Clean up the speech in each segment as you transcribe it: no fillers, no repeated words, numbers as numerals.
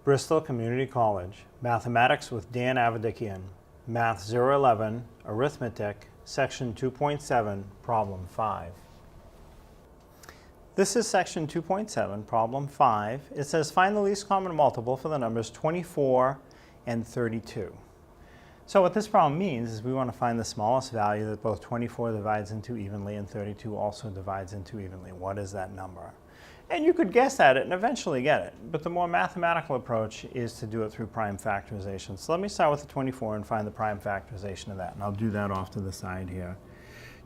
Bristol Community College, Mathematics with Dan Avedikian, Math 011, Arithmetic, Section 2.7, Problem 5. This is Section 2.7, Problem 5. It says find the least common multiple for the numbers 24 and 32. So what this problem means is we want to find the smallest value that both 24 divides into evenly and 32 also divides into evenly. What is that number? And you could guess at it and eventually get it, but the more mathematical approach is to do it through prime factorization. So let me start with the 24 and find the prime factorization of that, and I'll do that off to the side here.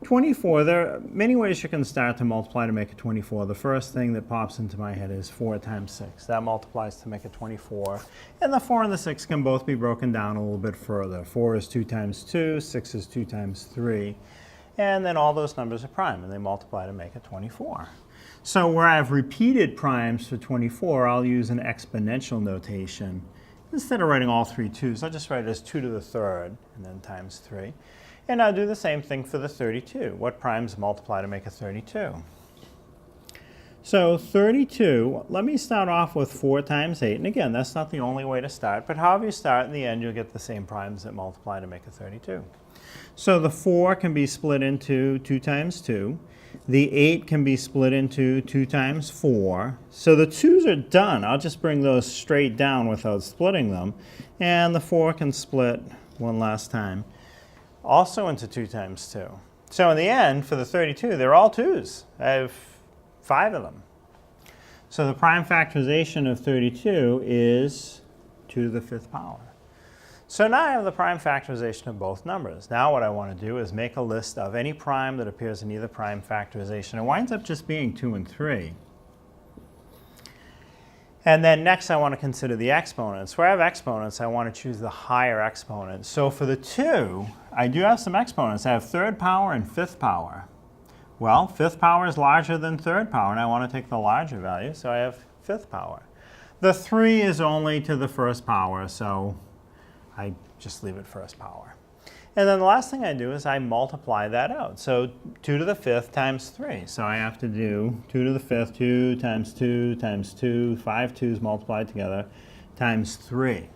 24, there are many ways you can start to multiply to make a 24. The first thing that pops into my head is 4 times 6. That multiplies to make a 24. And the 4 and the 6 can both be broken down a little bit further. 4 is 2 times 2, 6 is 2 times 3. And then all those numbers are prime, and they multiply to make a 24. So where I have repeated primes for 24, I'll use an exponential notation. Instead of writing all three 2's, I'll just write it as 2 to the third, and then times 3. And I'll do the same thing for the 32. What primes multiply to make a 32? So 32, let me start off with 4 times 8. And again, that's not the only way to start, but however you start, in the end, you'll get the same primes that multiply to make a 32. So the 4 can be split into 2 times 2. The 8 can be split into 2 times 4. So the 2's are done. I'll just bring those straight down without splitting them. And the 4 can split one last time, also into 2 times 2. So in the end, for the 32, they're all 2's. I have 5 of them. So the prime factorization of 32 is 2 to the 5th power. So now I have the prime factorization of both numbers. Now what I want to do is make a list of any prime that appears in either prime factorization. It winds up just being 2 and 3. And then next I want to consider the exponents. Where I have exponents, I want to choose the higher exponent. So for the 2, I do have some exponents. I have 3rd power and 5th power. Well, 5th power is larger than 3rd power, and I want to take the larger value, so I have 5th power. The 3 is only to the 1st power, so I just leave it 1st power. And then the last thing I do is I multiply that out. So 2 to the 5th times 3. So I have to do 2 to the 5th, 2 times 2 times 2, 5 2's multiplied together, times 3.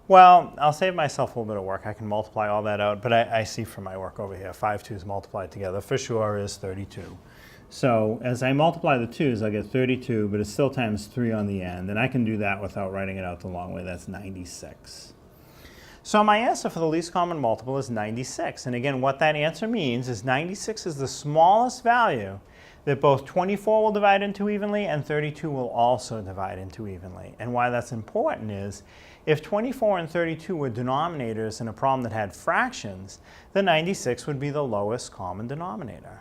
Well, I'll save myself a little bit of work. I can multiply all that out, but I see from my work over here, 5 2's multiplied together for sure is 32. So as I multiply the 2's, I get 32, but it's still times 3 on the end. And I can do that without writing it out the long way. That's 96. So my answer for the least common multiple is 96. And again, what that answer means is 96 is the smallest value that both 24 will divide into evenly and 32 will also divide into evenly. And why that's important is if 24 and 32 were denominators in a problem that had fractions, then 96 would be the lowest common denominator.